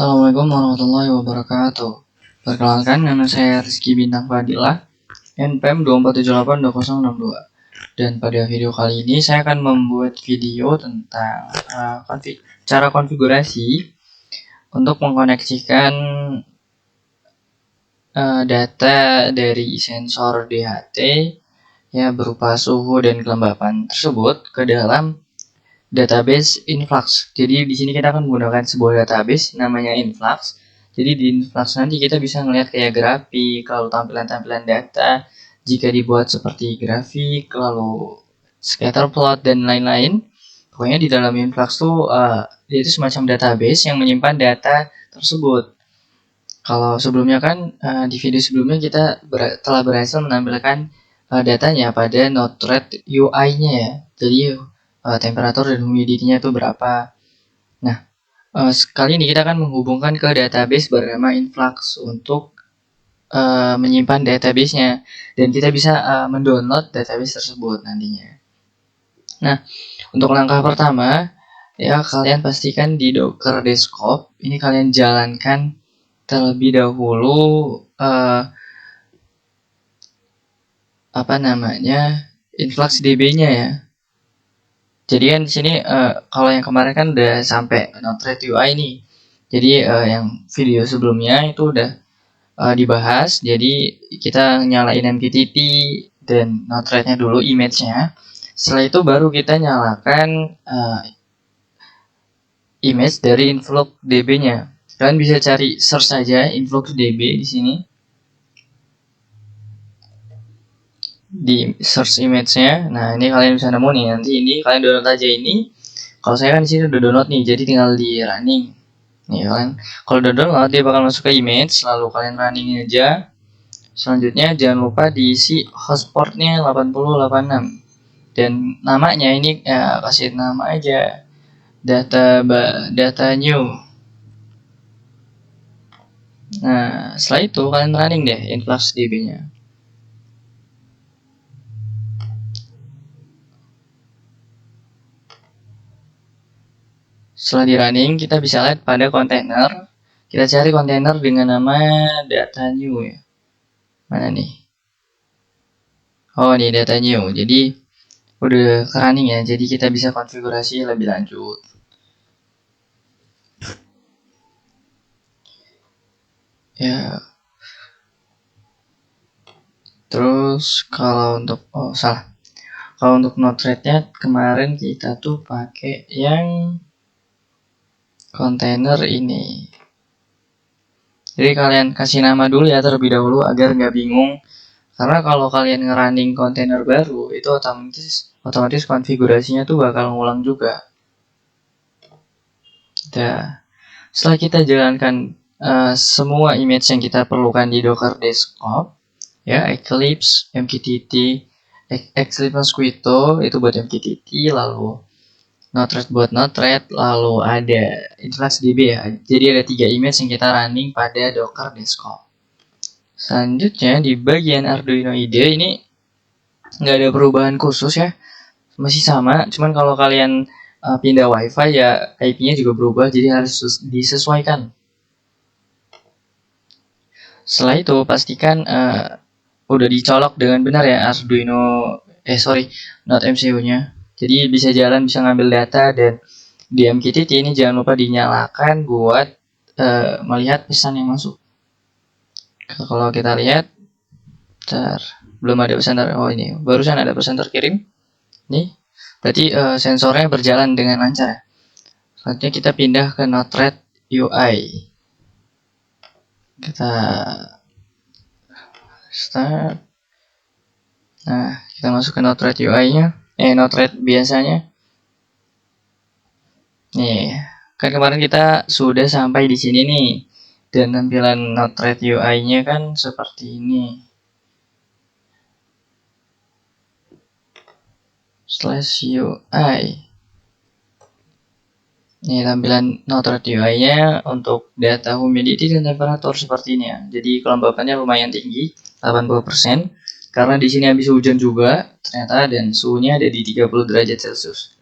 Assalamualaikum warahmatullahi wabarakatuh. Perkenalkan, nama saya Rizky Bintang Fadilah, NPM 247826062. Dan pada video kali ini saya akan membuat video tentang cara konfigurasi untuk mengkoneksikan data dari sensor DHT ya berupa suhu dan kelembapan tersebut ke dalam database Influx. Jadi di sini kita akan menggunakan sebuah database namanya Influx. Jadi di Influx nanti kita bisa melihat kayak grafik, lalu tampilan-tampilan data jika dibuat seperti grafik, lalu scatter plot dan lain-lain. Pokoknya di dalam Influx tuh dia itu semacam database yang menyimpan data tersebut. Kalau sebelumnya kan di video sebelumnya kita telah berhasil menampilkan datanya pada Node-RED UI-nya ya. Jadi temperatur dan humidity-nya itu berapa. Nah, kali ini kita akan menghubungkan ke database bernama Influx untuk menyimpan database-nya, dan kita bisa mendownload database tersebut nantinya. Nah, untuk langkah pertama ya kalian pastikan di Docker Desktop ini kalian jalankan terlebih dahulu Influx DB-nya ya. Jadi kan di sini kalau yang kemarin kan udah sampai Node-RED UI nih. Jadi yang video sebelumnya itu udah dibahas. Jadi kita nyalain MQTT dan Node-RED-nya dulu, image-nya. Setelah itu baru kita nyalakan image dari Influx DB-nya. Kalian bisa cari search saja Influx DB di sini. Di search image-nya. Nah, ini kalian bisa nemu nih. Nanti ini kalian download aja ini. Kalau saya kan di sini udah download nih, jadi tinggal di running. Nih kalian, kalau udah download dia bakal masuk ke image, lalu kalian running aja. Selanjutnya jangan lupa diisi host portnya 8086. Dan namanya ini ya kasih nama aja data new. Nah, setelah itu kalian running deh Influx DB-nya. Setelah di running, kita bisa lihat pada kontainer. Kita cari kontainer dengan nama data new ya. Mana nih? Oh, ini data new. Jadi udah ke running ya. Jadi kita bisa konfigurasi lebih lanjut. Ya. Terus kalau untuk Kalau untuk Node-RED-nya kemarin kita tuh pakai yang kontainer ini. Jadi kalian kasih nama dulu ya terlebih dahulu agar nggak bingung. Karena kalau kalian nge-running kontainer baru itu otomatis konfigurasinya tuh bakal ngulang juga. Nah, setelah kita jalankan semua image yang kita perlukan di Docker Desktop, ya Eclipse, MQTT, Eclipse Mosquito itu buat MQTT, lalu Node-RED buat Node-RED, lalu ada Influx DB ya. Jadi ada 3 image yang kita running pada Docker Desktop. Selanjutnya di bagian Arduino IDE ini nggak ada perubahan khusus ya, masih sama. Cuman kalau kalian pindah WiFi ya IP-nya juga berubah, jadi harus disesuaikan. Setelah itu pastikan udah dicolok dengan benar ya Node MCU-nya. Jadi bisa jalan, bisa ngambil data, dan di MQTT ini jangan lupa dinyalakan buat melihat pesan yang masuk. Kalau kita lihat, belum ada pesan ini barusan ada pesan terkirim. Nih, berarti sensornya berjalan dengan lancar. Selanjutnya kita pindah ke Node-RED UI. Kita start. Nah, kita masuk ke Node-RED UI-nya. Node-RED biasanya. Nih, kan kemarin kita sudah sampai di sini nih. Dan tampilan Node-RED UI-nya kan seperti ini. /UI. Ini tampilan Node-RED UI-nya untuk data humidity dan temperatur seperti ini ya. Jadi kelembapannya lumayan tinggi, 80%. Karena di sini habis hujan juga ternyata, dan suhunya ada di 30 derajat Celcius.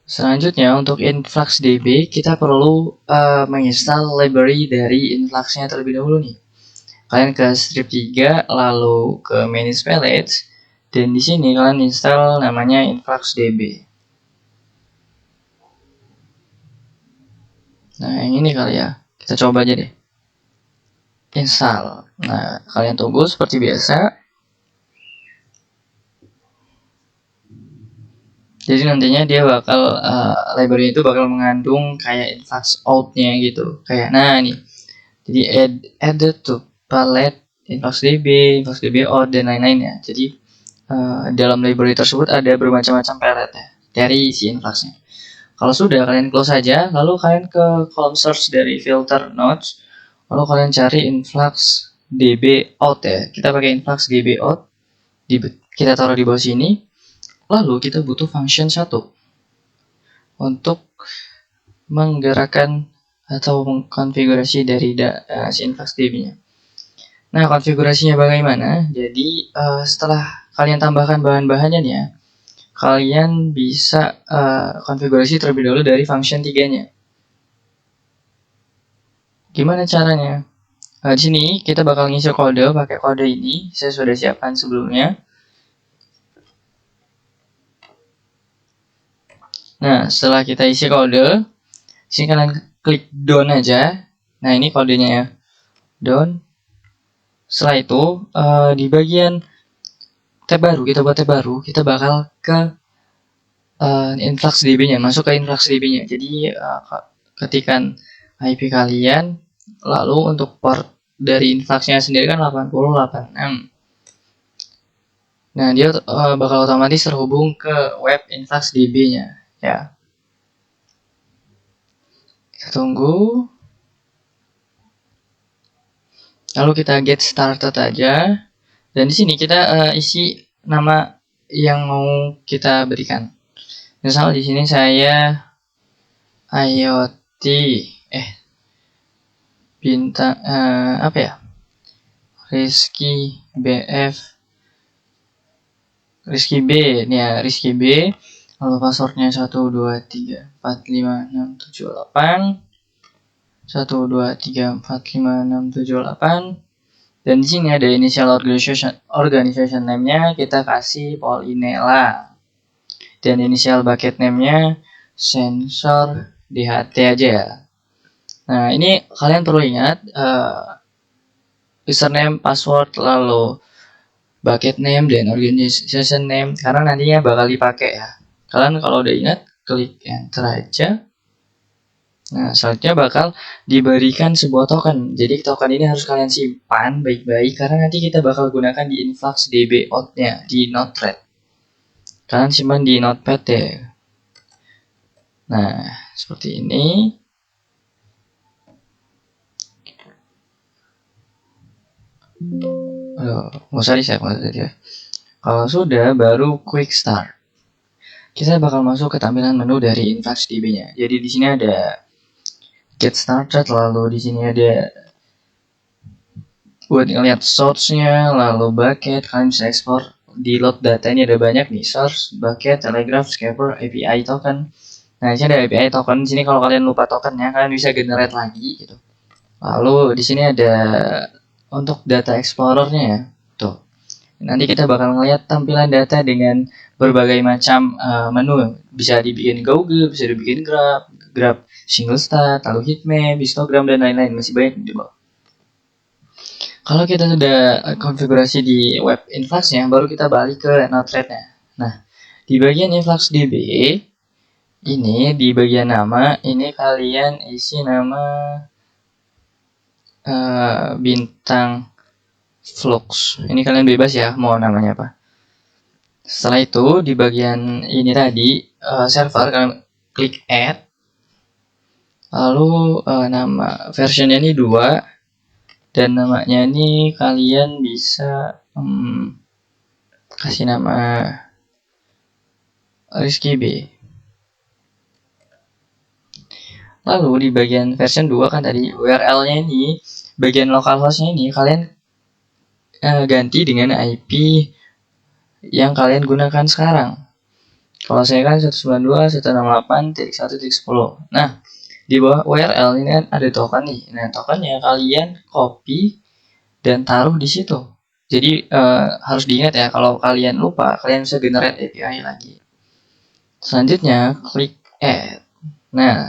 Selanjutnya untuk InfluxDB kita perlu menginstal library dari Influx-nya terlebih dahulu nih. Kalian ke strip 3 lalu ke manage palettes dan di sini kalian install namanya InfluxDB. Nah, yang ini kali ya. Kita coba aja deh. Install. Nah, kalian tunggu seperti biasa. Jadi nantinya dia bakal library itu bakal mengandung kayak influx out-nya gitu. Kayak nah nih. Jadi added to palette influxDB out dan lain-lainnya. Jadi dalam library tersebut ada bermacam-macam palette ya dari si influxnya. Kalau sudah kalian close saja, lalu kalian ke kolom search dari filter nodes, lalu kalian cari influx db out ya. Kita pakai influx db out, kita taruh di bawah sini. Lalu kita butuh function 1 untuk menggerakkan atau mengkonfigurasi dari si influx db-nya. Nah, konfigurasinya bagaimana? Jadi setelah kalian tambahkan bahan-bahannya nih ya, kalian bisa konfigurasi terlebih dahulu dari function 3-nya. Gimana caranya? Di sini kita bakal ngisi kode pakai kode ini. Saya sudah siapkan sebelumnya. Nah, setelah kita isi kode, sini kalian klik down aja. Nah, ini kodenya ya. Down. Setelah itu, di bagian tab baru, kita buat tab baru, kita bakal ke InfluxDB-nya, masuk ke InfluxDB-nya. Jadi, ketikan IP kalian, lalu untuk port dari Influx-nya sendiri kan 8086. Nah, dia bakal otomatis terhubung ke web InfluxDB-nya. Ya, kita tunggu. Lalu kita get started aja. Dan di sini kita isi nama yang mau kita berikan. Misal di sini saya IoT bintang apa ya? Rizky B nih ya, Rizky B. Lalu passwordnya 1234567 1234567 dan di sini ada initial organization name-nya kita kasih Polinella dan initial bucket name-nya sensor DHT aja ya. Nah, ini kalian perlu ingat username, password, lalu bucket name dan organization name karena nantinya bakal dipakai ya. Kalian kalau udah ingat, klik enter aja. Nah, selanjutnya bakal diberikan sebuah token. Jadi token ini harus kalian simpan baik-baik karena nanti kita bakal gunakan di InfluxDB out-nya di Notepad. Kalian simpan di Notepad ya. Nah, seperti ini. Nggak usah di-save ya. Kalau sudah, baru quick start. Kita bakal masuk ke tampilan menu dari InfluxDB-nya. Jadi di sini ada get started, lalu di sini ada buat ngeliat source-nya, lalu bucket, kalian bisa ekspor di load data. Ini ada banyak nih, source, bucket, telegraph, scraper, API token. Nah, di sini ada API token. Di sini kalau kalian lupa tokennya, kalian bisa generate lagi gitu. Lalu di sini ada untuk data explorer-nya ya. Tuh. Nanti kita bakal ngeliat tampilan data dengan berbagai macam menu. Bisa dibikin Google, bisa dibikin Graph single stat, lalu heatmap, histogram dan lain-lain, masih banyak di bawah. Kalau kita sudah konfigurasi di web Influx-nya, baru kita balik ke Notepad-nya. Nah, di bagian InfluxDB ini di bagian nama, ini kalian isi nama bintang flux. Ini kalian bebas ya mau namanya apa. Setelah itu di bagian ini tadi server kalian klik add. Lalu nama versionnya ini 2 dan namanya ini kalian bisa kasih nama Rizky B. Lalu di bagian version 2 kan tadi URL-nya ini, bagian localhost-nya ini kalian ganti dengan IP yang kalian gunakan sekarang. Kalau saya kan 192.168.1.10. Nah, di bawah URL ini kan ada token nih. Nah, tokennya kalian copy dan taruh di situ. Jadi harus diingat ya, kalau kalian lupa, kalian bisa generate API lagi. Selanjutnya, klik add. Nah,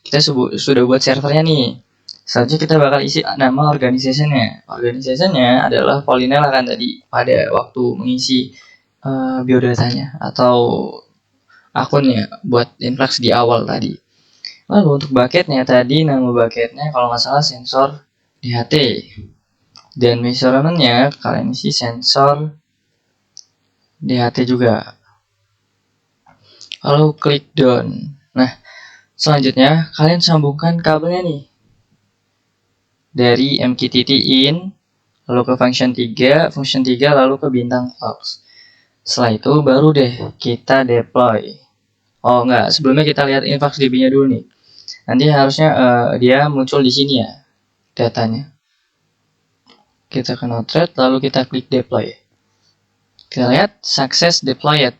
kita sudah buat servernya nih. Selanjutnya kita bakal isi nama organizationnya. Organizationnya adalah Polinela kan tadi pada waktu mengisi biodatanya atau akunnya buat Influx di awal tadi. Lalu untuk bucketnya tadi, nama bucketnya kalau nggak salah sensor DHT. Dan measurementnya kalian isi sensor DHT juga. Lalu klik done. Nah, selanjutnya kalian sambungkan kabelnya nih dari MQTT in, lalu ke function 3 lalu ke bintang Flux. Setelah itu baru deh kita deploy. Oh enggak, sebelumnya kita lihat InfluxDB-nya dulu nih. Nanti harusnya dia muncul di sini ya datanya. Kita ke Node-RED lalu kita klik deploy. Kita lihat success deployed.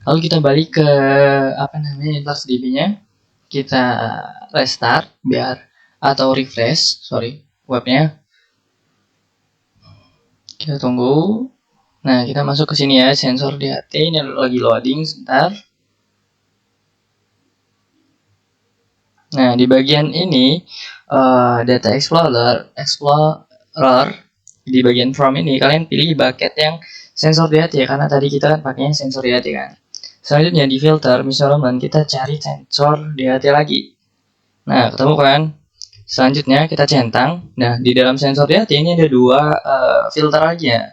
Lalu kita balik ke InfluxDB-nya. Kita restart biar atau refresh, webnya. Kita tunggu. Nah, kita masuk ke sini ya, sensor DHT ini lagi loading sebentar. Nah, di bagian ini data explorer di bagian from ini kalian pilih bucket yang sensor DHT ya, karena tadi kita kan pakainya sensor DHT kan. Selanjutnya di filter measurement kita cari sensor DHT lagi. Nah, ketemu kan? Selanjutnya kita centang. Nah, di dalam sensor DHT ini ada dua filter lagi ya.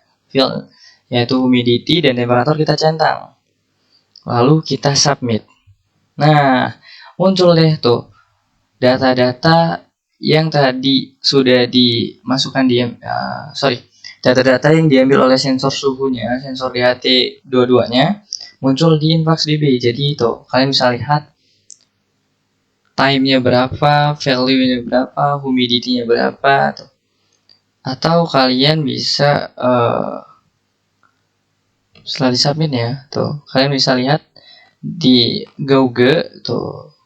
Yaitu humidity dan temperatur kita centang. Lalu kita submit. Nah, muncul deh tuh data-data yang tadi sudah dimasukkan di data-data yang diambil oleh sensor suhunya, sensor DHT dua-duanya muncul di InfluxDB. Jadi itu kalian bisa lihat time-nya berapa, value-nya berapa, humidity-nya berapa tuh. Atau kalian bisa setelah disubmit ya, tuh kalian bisa lihat di Gauge tuh.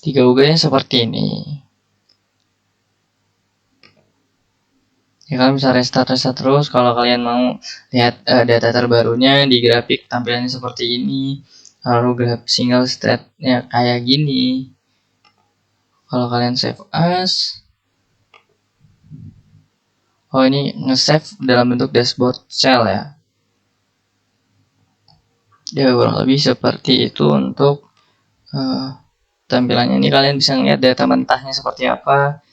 Di Gauge-nya seperti ini. Ya, kalian bisa restart terus kalau kalian mau lihat data terbarunya di grafik tampilannya seperti ini. Lalu grafik single state-nya kayak gini. Kalau kalian save as, oh ini nge-save dalam bentuk dashboard shell ya. Ya kurang lebih seperti itu untuk tampilannya. Ini kalian bisa lihat data mentahnya seperti apa.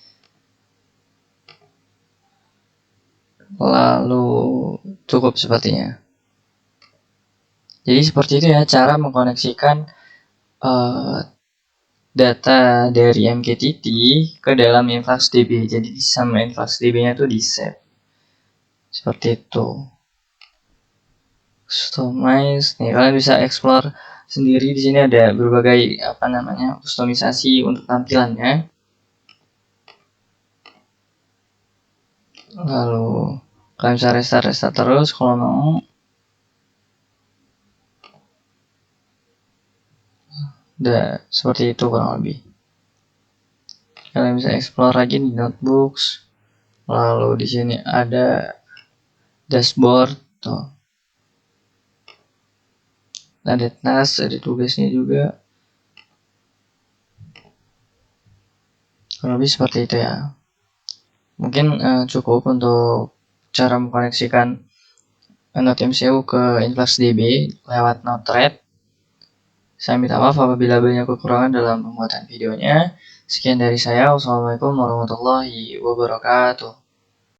Lalu cukup sepertinya. Jadi seperti itu ya cara mengkoneksikan data dari MQTT ke dalam InfluxDB. Jadi sama InfluxDB-nya tuh di save. Seperti itu. Customize. Nih kalian bisa explore sendiri. Di sini ada berbagai kustomisasi untuk tampilannya. Lalu kalian bisa restart terus kalau mau. Udah seperti itu kurang lebih. Kalian bisa explore lagi di notebooks. Lalu di sini ada dashboard tuh. Ada task, ada tugasnya juga. Kurang lebih seperti itu ya. Mungkin cukup untuk cara mengkoneksikan NodeMCU ke InfluxDB lewat Node-RED. Saya minta maaf apabila banyak kekurangan dalam pembuatan videonya. Sekian dari saya. Wassalamualaikum warahmatullahi wabarakatuh.